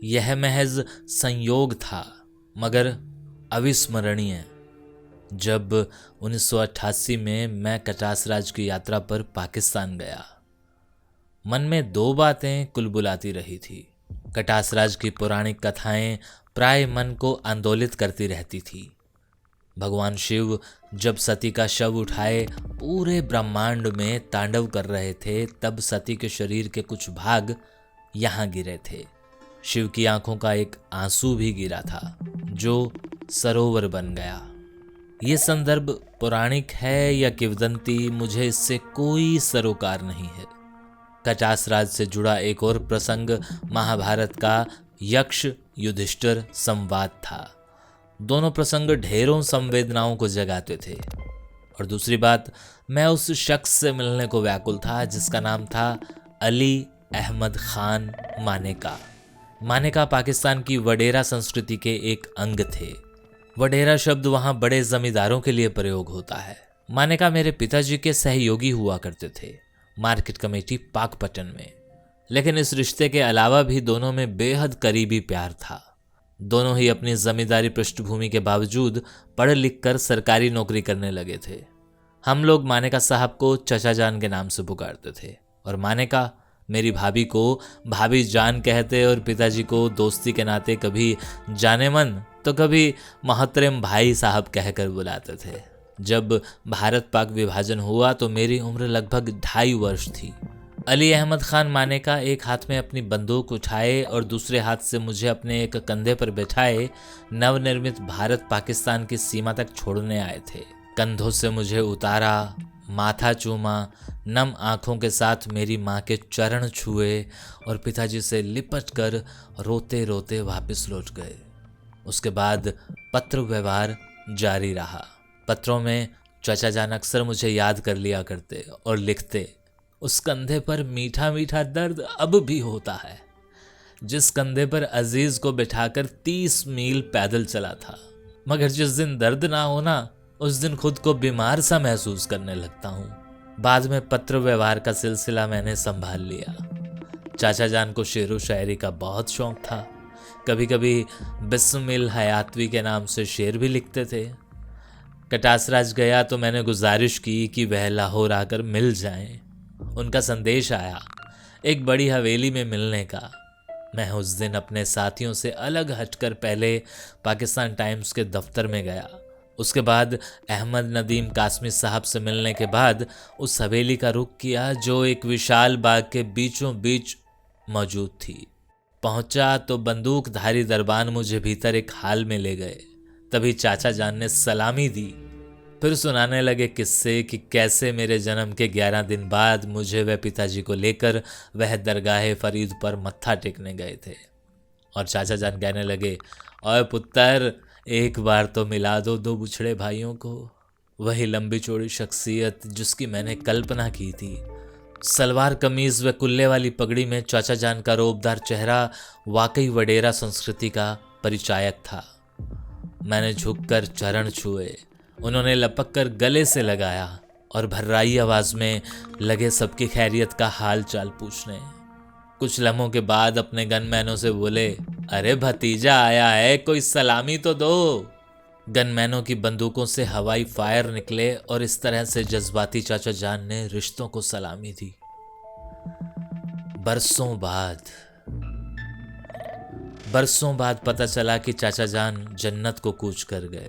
यह महज संयोग था, मगर अविस्मरणीय, जब 1988 में मैं कटासराज की यात्रा पर पाकिस्तान गया। मन में दो बातें कुलबुलाती रही थी। कटासराज की पौराणिक कथाएं प्राय मन को आंदोलित करती रहती थी। भगवान शिव जब सती का शव उठाए पूरे ब्रह्मांड में तांडव कर रहे थे, तब सती के शरीर के कुछ भाग यहाँ गिरे थे। शिव की आंखों का एक आंसू भी गिरा था, जो सरोवर बन गया। ये संदर्भ पौराणिक है या किंवदंती, मुझे इससे कोई सरोकार नहीं है। कटासराज से जुड़ा एक और प्रसंग महाभारत का यक्ष युधिष्ठिर संवाद था। दोनों प्रसंग ढेरों संवेदनाओं को जगाते थे। और दूसरी बात, मैं उस शख्स से मिलने को व्याकुल था जिसका नाम था अली अहमद खान मानेका। मानेका पाकिस्तान की वडेरा संस्कृति के एक अंग थे। वडेरा शब्द वहां बड़े जमींदारों के लिए प्रयोग होता है। मानेका मेरे पिताजी के सहयोगी हुआ करते थे, मार्केट कमेटी पाकपटन में। लेकिन इस रिश्ते के अलावा भी दोनों में बेहद करीबी प्यार था। दोनों ही अपनी जमींदारी पृष्ठभूमि के बावजूद पढ़ लिख कर सरकारी नौकरी करने लगे थे। हम लोग मानेका साहब को चचा जान के नाम से पुकारते थे और मानेका मेरी भाभी को भाभी जान कहते और पिताजी को दोस्ती के नाते कभी जाने मन तो कभी मोहतरम भाई साहब कहकर बुलाते थे। जब भारत पाक विभाजन हुआ तो मेरी उम्र लगभग 2.5 वर्ष थी। अली अहमद खान मानेका एक हाथ में अपनी बंदूक उठाए और दूसरे हाथ से मुझे अपने एक कंधे पर बैठाए नवनिर्मित भारत पाकिस्तान की सीमा तक छोड़ने आए थे। कंधों से मुझे उतारा, माथा चूमा, नम आंखों के साथ मेरी माँ के चरण छुए और पिताजी से लिपट कर रोते रोते वापस लौट गए। उसके बाद पत्र व्यवहार जारी रहा। पत्रों में चाचा जान अक्सर मुझे याद कर लिया करते और लिखते, उस कंधे पर मीठा मीठा दर्द अब भी होता है, जिस कंधे पर अजीज को बिठाकर 30 मील पैदल चला था। मगर जिस दिन दर्द ना होना, उस दिन खुद को बीमार सा महसूस करने लगता हूँ। बाद में पत्र व्यवहार का सिलसिला मैंने संभाल लिया। चाचा जान को शेरो शायरी का बहुत शौक था। कभी कभी बिस्मिल हयातवी के नाम से शेर भी लिखते थे। कटासराज गया तो मैंने गुजारिश की कि वह लाहौर आकर मिल जाएं। उनका संदेश आया एक बड़ी हवेली में मिलने का। मैं उस दिन अपने साथियों से अलग हटकर पहले पाकिस्तान टाइम्स के दफ्तर में गया। उसके बाद अहमद नदीम कासमी साहब से मिलने के बाद उस हवेली का रुख किया जो एक विशाल बाग के बीचों बीच मौजूद थी। पहुंचा तो बंदूकधारी दरबान मुझे भीतर एक हाल में ले गए। तभी चाचा जान ने सलामी दी, फिर सुनाने लगे किस्से कि कैसे मेरे जन्म के 11 दिन बाद मुझे व पिताजी को लेकर वह दरगाह फरीद पर मत्था टेकने गए थे। और चाचा जान कहने लगे, ओए पुत्र, एक बार तो मिला दो 2 बुछड़े भाइयों को। वही लंबी चौड़ी शख्सियत जिसकी मैंने कल्पना की थी। सलवार कमीज व कुल्ले वाली पगड़ी में चाचा जान का रोबदार चेहरा वाकई वडेरा संस्कृति का परिचायक था। मैंने झुककर चरण छुए। उन्होंने लपक कर गले से लगाया और भर्राई आवाज में लगे सबकी खैरियत का हाल चाल पूछने। कुछ लम्हों के बाद अपने गनमैनों से बोले, अरे भतीजा आया है, कोई सलामी तो दो। गनमैनों की बंदूकों से हवाई फायर निकले और इस तरह से जज्बाती चाचा जान ने रिश्तों को सलामी दी। बरसों बाद पता चला कि चाचा जान जन्नत को कूच कर गए।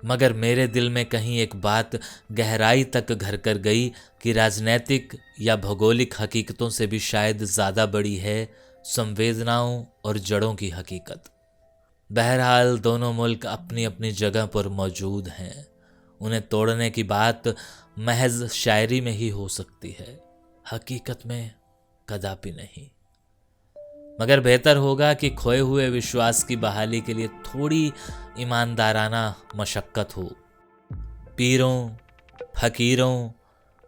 मगर मेरे दिल में कहीं एक बात गहराई तक घर कर गई कि राजनैतिक या भौगोलिक हकीकतों से भी शायद ज़्यादा बड़ी है संवेदनाओं और जड़ों की हकीकत। बहरहाल दोनों मुल्क अपनी अपनी जगह पर मौजूद हैं। उन्हें तोड़ने की बात महज शायरी में ही हो सकती है, हकीकत में कदापि नहीं। मगर बेहतर होगा कि खोए हुए विश्वास की बहाली के लिए थोड़ी ईमानदाराना मशक्क़त हो। पीरों, फकीरों,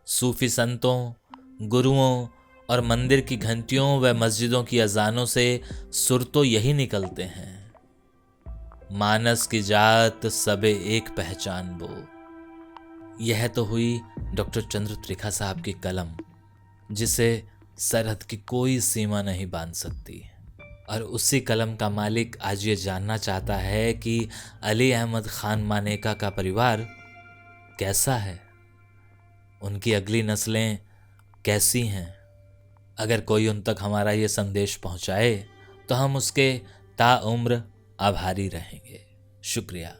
सूफी संतों, गुरुओं और मंदिर की घंटियों व मस्जिदों की अजानों से सुर तो यही निकलते हैं, मानस की जात सबे एक पहचान बो। यह तो हुई डॉक्टर चंद्र त्रिखा साहब की कलम, जिसे सरहद की कोई सीमा नहीं बांध सकती। और उसी कलम का मालिक आज ये जानना चाहता है कि अली अहमद खान मानेका का परिवार कैसा है, उनकी अगली नस्लें कैसी हैं। अगर कोई उन तक हमारा ये संदेश पहुंचाए तो हम उसके ताउम्र आभारी रहेंगे। शुक्रिया।